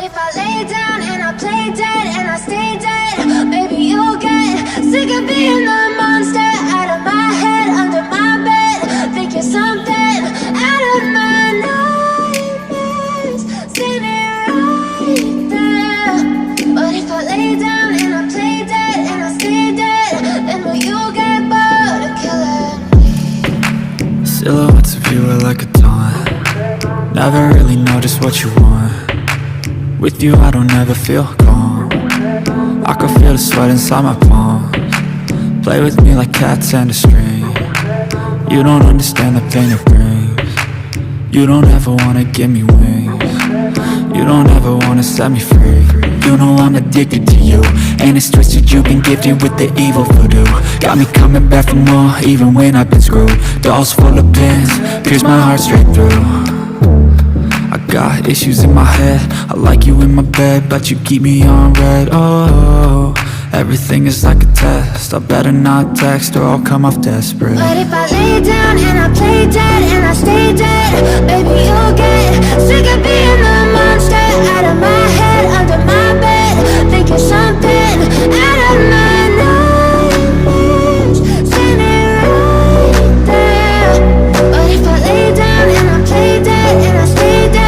if I lay down and I play dead and I stay dead, maybe you'll get sick of being the monster out of my head, under my bed, thinking something out of my nightmares, standing right there. But if I lay down and I play dead and I stay dead, then will you get bored of killing me? Silhouettes of you are like a taunt. Never really know just what you want. With you I don't ever feel calm. I can feel the sweat inside my palms. Play with me like cats and a string. You don't understand the pain it brings. You don't ever wanna give me wings. You don't ever wanna set me free. You know I'm addicted to you, and it's twisted, you've been gifted with the evil voodoo. Got me coming back for more, even when I've been screwed. Dolls full of pins, pierce my heart straight through. I got issues in my head, I like you in my bed, but you keep me on red. Oh, everything is like a test, I better not text or I'll come off desperate. But if I lay down and I play dead and I stay dead, baby you'll get sick of being the monster out of my head, under my bed, thinking something out of my nightmares, standing right there. But if I lay down and I play dead and I stay dead,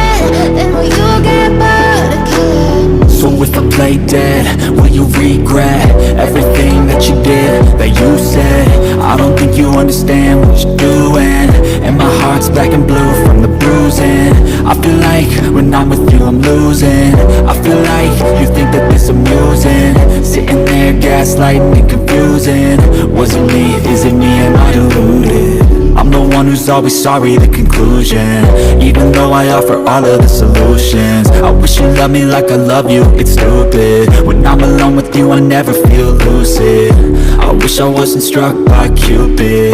then will you get bored of killing me? So if I play dead, will you regret everything that you did, that you said? I don't think you understand what you're doing, and my heart's black and blue from the bruising. I feel like when I'm with you I'm losing. I feel like you think that this amusing, sitting there gaslighting and confusing. Was it me? Is it me? Am I deluded? I'm the one who's always sorry, the conclusion, even though I offer all of the solutions. I wish you loved me like I love you, it's stupid. When I'm alone with you I never feel lucid. I wish I wasn't struck by Cupid.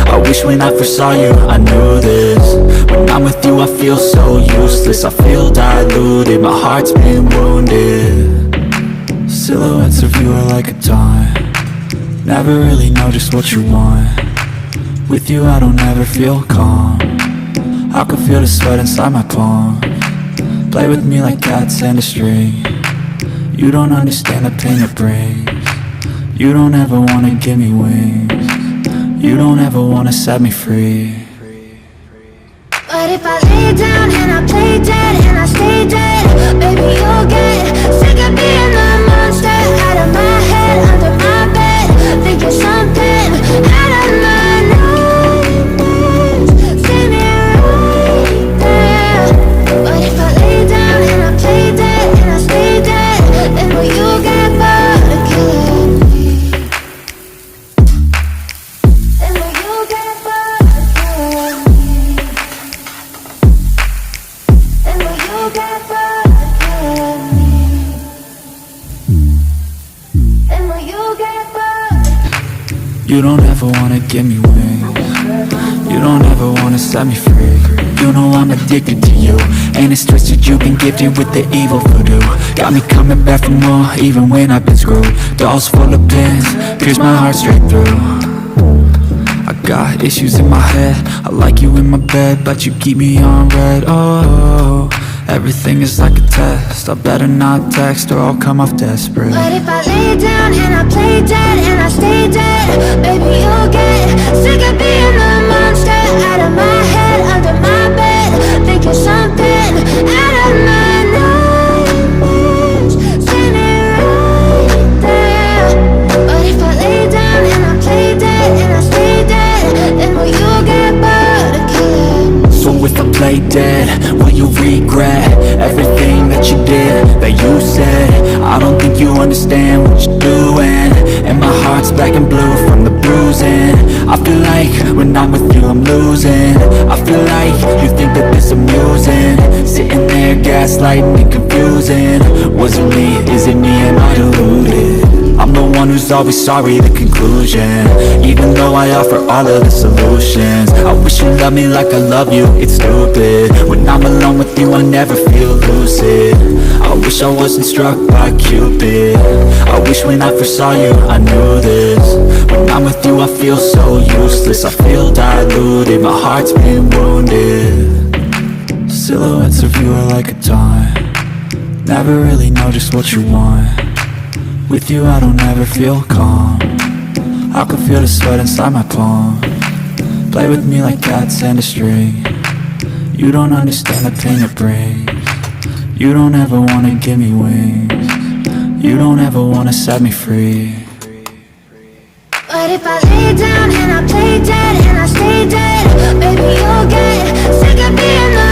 I wish when I first saw you I knew this. When I'm with you I feel so useless, I feel diluted, my heart's been wounded. Silhouettes of you are like a taunt. Never really know just what you want. With you I don't ever feel calm. I can feel the sweat inside my palms. Play with me like cats and a string. You don't understand the pain it brings. You don't ever wanna give me wings. You don't ever wanna set me free. But if I lay down and I play dead and I stay dead, baby you'll get sick of being the monster out of my head, under my bed, thinking something out of my nightmares, standing right there. But if I lay down and I play dead and I stay dead, then will you get bored of killing me? Then will you get bored of killing me? Then will you get bored of killing me? Then will you get bored? You don't ever wanna give me wings. You don't ever wanna set me free. You know I'm addicted to you, and it's twisted, you've been gifted with the evil voodoo. Got me coming back for more, even when I've been screwed. Dolls full of pins, pierce my heart straight through. I got issues in my head, I like you in my bed, but you keep me on red. Oh, everything is like a test, I better not text or I'll come off desperate. But if I lay down and I play dead and I stay dead, baby you'll get sick of being the monster out of my head, under my bed, thinking something out of my nightmares, standing right there. But if I lay down and I play dead and I stay dead, then will you get bored of killing me? So if I play dead, will you regret everything that you did, that you said? I don't think you understand what you're doing, and my heart's black and blue from the bruising. I feel like when I'm with you I'm losing. I feel like you think that this amusing, sitting there gaslighting and confusing. Was it me? Is it me? Am I deluded? I'm the one who's always sorry, the conclusion, even though I offer all of the solutions. I wish you loved me like I love you, it's stupid. When I'm alone with you I never feel lucid. I wish I wasn't struck by Cupid. I wish when I first saw you I knew this. When I'm with you I feel so useless, I feel diluted, my heart's been wounded. Silhouettes of you are like a taunt. Never never really know just what you want. With you I don't ever feel calm. I can feel the sweat inside my palm. Play with me like cats and a string. You don't understand the pain it brings. You don't ever wanna give me wings. You don't ever wanna set me free. But if I lay down and I play dead and I stay dead, baby you'll get sick of being the